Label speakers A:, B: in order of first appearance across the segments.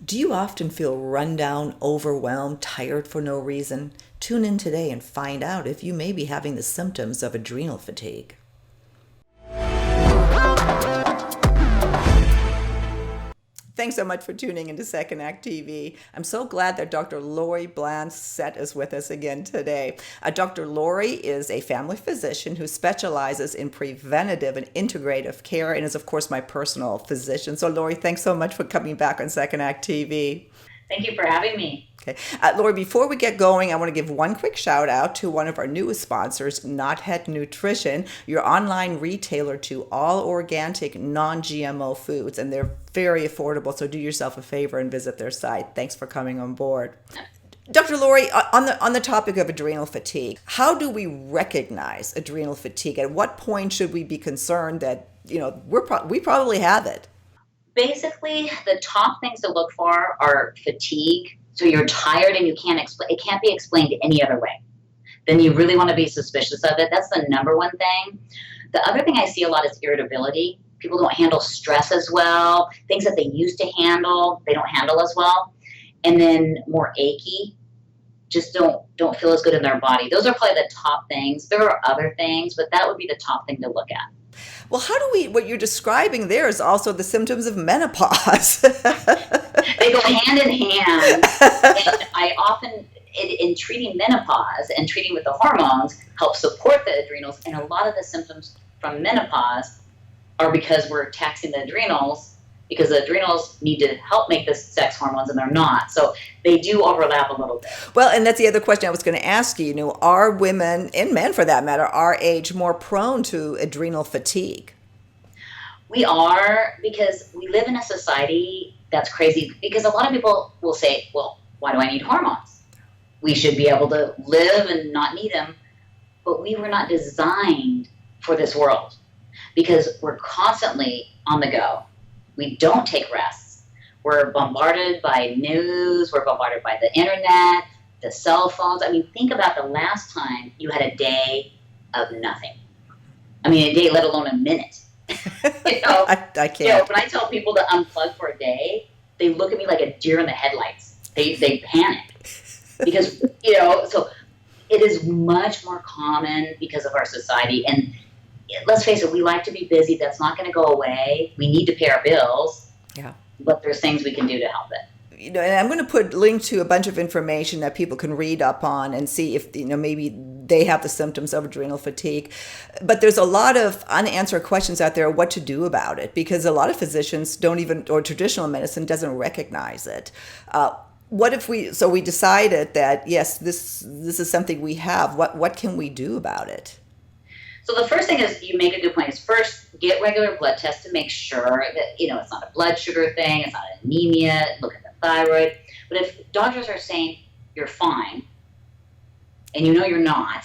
A: Do you often feel run down, overwhelmed, tired for no reason? Tune in today and find out if you may be having the symptoms of adrenal fatigue. Thanks so much for tuning into Second Act TV. I'm so glad that Dr. Laurie Blanscet is with us again today. Dr. Laurie is a family physician who specializes in preventative and integrative care and is, of course, my personal physician. So, Laurie, thanks so much for coming back on Second Act TV.
B: Thank you for having me.
A: Okay. Laurie, before we get going, I want to give one quick shout out to one of our newest sponsors, Knothead Nutrition, your online retailer to all organic, non-GMO foods, and they're very affordable, so do yourself a favor and visit their site. Thanks for coming on board. Dr. Laurie, on the topic of adrenal fatigue, how do we recognize adrenal fatigue? At what point should we be concerned that, we probably have it?
B: Basically, the top things to look for are fatigue. So you're tired and you can't explain. It can't be explained any other way. Then you really want to be suspicious of it. That's the number one thing. The other thing I see a lot is irritability. People don't handle stress as well. Things that they used to handle, they don't handle as well. And then more achy, just don't feel as good in their body. Those are probably the top things. There are other things, but that would be the top thing to look at.
A: Well, what you're describing there is also the symptoms of menopause.
B: They go hand in hand. And I often, in treating menopause and treating with the hormones, help support the adrenals. And a lot of the symptoms from menopause are because we're taxing the adrenals, because the adrenals need to help make the sex hormones and they're not. So they do overlap a little bit.
A: Well, and that's the other question I was going to ask you. Are women, and men for that matter, our age more prone to adrenal fatigue?
B: We are, because we live in a society that's crazy. Because a lot of people will say, well, why do I need hormones? We should be able to live and not need them. But we were not designed for this world because we're constantly on the go. We don't take rests. We're bombarded by news. We're bombarded by the internet, the cell phones. I mean, think about the last time you had a day of nothing. I mean, a day, let alone a minute.
A: I can't.
B: When I tell people to unplug for a day, they look at me like a deer in the headlights. They panic because, so it is much more common because of our society. And let's face it, we like to be busy. That's not going to go away. We need to pay our bills.
A: Yeah.
B: But there's things we can do to help it.
A: And I'm going to put link to a bunch of information that people can read up on and see if, maybe they have the symptoms of adrenal fatigue. But there's a lot of unanswered questions out there what to do about it, because a lot of physicians don't even, or traditional medicine doesn't recognize it. What if we decided that, yes, this is something we have. What can we do about it?
B: So the first thing is, you make a good point, is first get regular blood tests to make sure that, it's not a blood sugar thing, it's not anemia, look at the thyroid. But if doctors are saying you're fine, and you're not,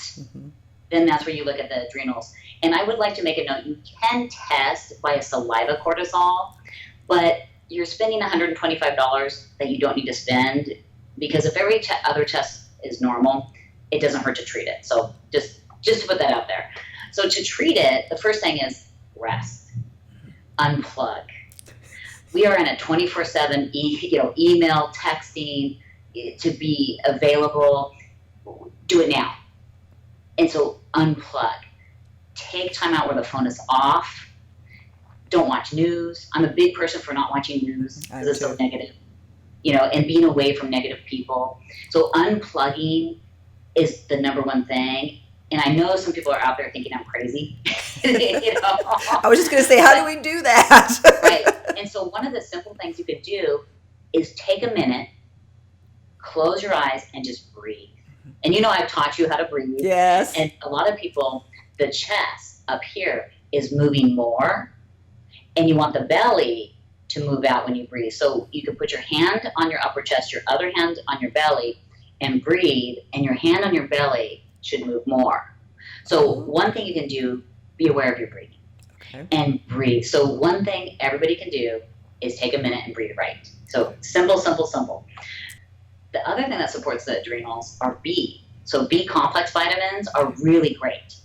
B: then that's where you look at the adrenals. And I would like to make a note, you can test by a saliva cortisol, but you're spending $125 that you don't need to spend, because if every other test is normal, it doesn't hurt to treat it. So just to put that out there. So to treat it, the first thing is rest, unplug. We are in a 24/7 email, texting, to be available. Do it now. And so unplug. Take time out where the phone is off. Don't watch news. I'm a big person for not watching news because it's so negative, and being away from negative people. So unplugging is the number one thing. And I know some people are out there thinking I'm crazy.
A: I was just going to say, how do we do that?
B: Right. And so one of the simple things you could do is take a minute, close your eyes, and just breathe. And I've taught you how to breathe.
A: Yes.
B: And a lot of people, the chest up here is moving more, and you want the belly to move out when you breathe. So you can put your hand on your upper chest, your other hand on your belly, and breathe, and your hand on your belly should move more. So one thing you can do, be aware of your breathing.
A: Okay.
B: And breathe. So one thing everybody can do is take a minute and breathe right. So simple, simple, simple. The other thing that supports the adrenals are B. So B complex vitamins are really great.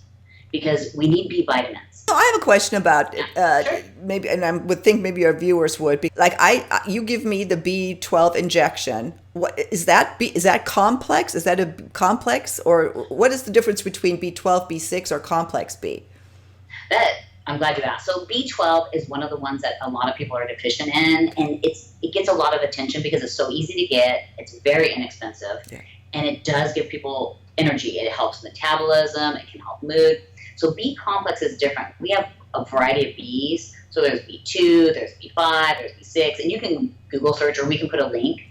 B: because we need B vitamins.
A: So I have a question about
B: Sure.
A: maybe, and I would think maybe our viewers would be like, you give me the B12 injection. What is that? Is that complex? Is that a complex, or what is the difference between B12, B6, or complex B?
B: I'm glad you asked. So B12 is one of the ones that a lot of people are deficient in, and it gets a lot of attention because it's so easy to get. It's very inexpensive,
A: Yeah.
B: and it does give people energy. It helps metabolism. It can help mood. So B complex is different. We have a variety of Bs. So there's B2, there's B5, there's B6, and you can Google search or we can put a link.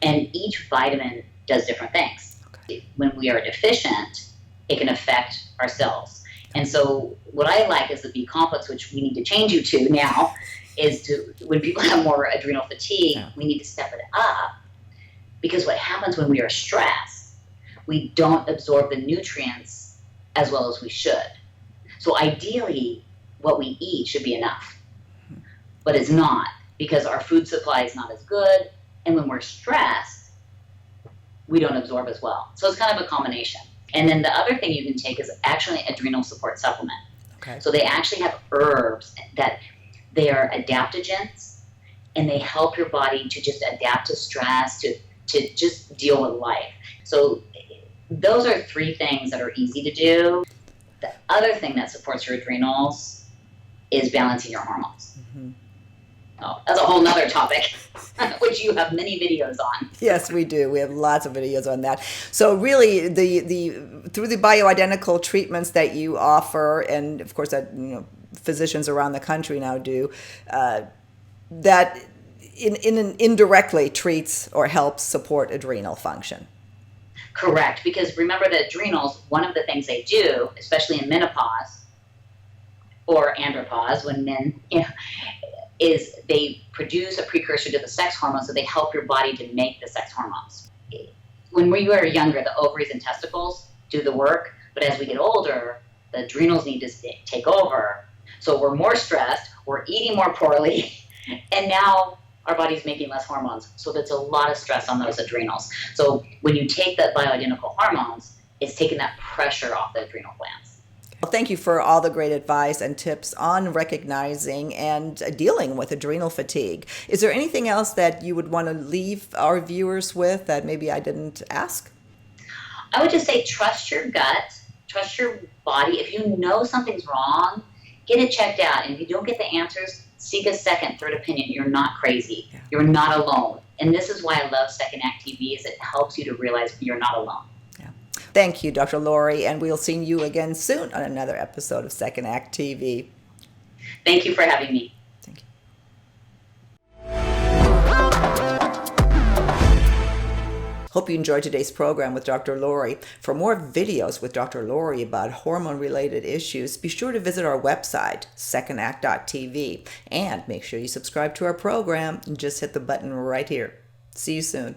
B: And each vitamin does different things. Okay. When we are deficient, it can affect our cells. And so what I like is the B complex, which we need to change you to now, is to, when people have more adrenal fatigue, we need to step it up, because what happens when we are stressed, we don't absorb the nutrients as well as we should. So ideally, what we eat should be enough, but it's not, because our food supply is not as good, and when we're stressed, we don't absorb as well. So it's kind of a combination. And then the other thing you can take is actually adrenal support supplement.
A: Okay.
B: So they actually have herbs that they are adaptogens, and they help your body to just adapt to stress, to just deal with life. So those are three things that are easy to do. The other thing that supports your adrenals is balancing your hormones. Mm-hmm. Oh, that's a whole nother topic, which you have many videos on.
A: Yes, we do. We have lots of videos on that. So really, the through the bioidentical treatments that you offer, and of course that physicians around the country now do, that indirectly treats or helps support adrenal function.
B: Correct, because remember the adrenals, one of the things they do, especially in menopause or andropause, when men, is they produce a precursor to the sex hormones, so they help your body to make the sex hormones. When we were younger, the ovaries and testicles do the work, but as we get older, the adrenals need to take over. So we're more stressed, we're eating more poorly, and now our body's making less hormones. So there's a lot of stress on those adrenals. So when you take the bioidentical hormones, it's taking that pressure off the adrenal glands.
A: Well, thank you for all the great advice and tips on recognizing and dealing with adrenal fatigue. Is there anything else that you would want to leave our viewers with that maybe I didn't ask?
B: I would just say trust your gut, trust your body. If you know something's wrong, get it checked out. And if you don't get the answers, seek a second, third opinion. You're not crazy. Yeah. You're not alone. And this is why I love Second Act TV, is it helps you to realize you're not alone.
A: Thank you, Dr. Laurie, and we'll see you again soon on another episode of Second Act TV.
B: Thank you for having me.
A: Thank you. Hope you enjoyed today's program with Dr. Laurie. For more videos with Dr. Laurie about hormone-related issues, be sure to visit our website, secondact.tv, and make sure you subscribe to our program and just hit the button right here. See you soon.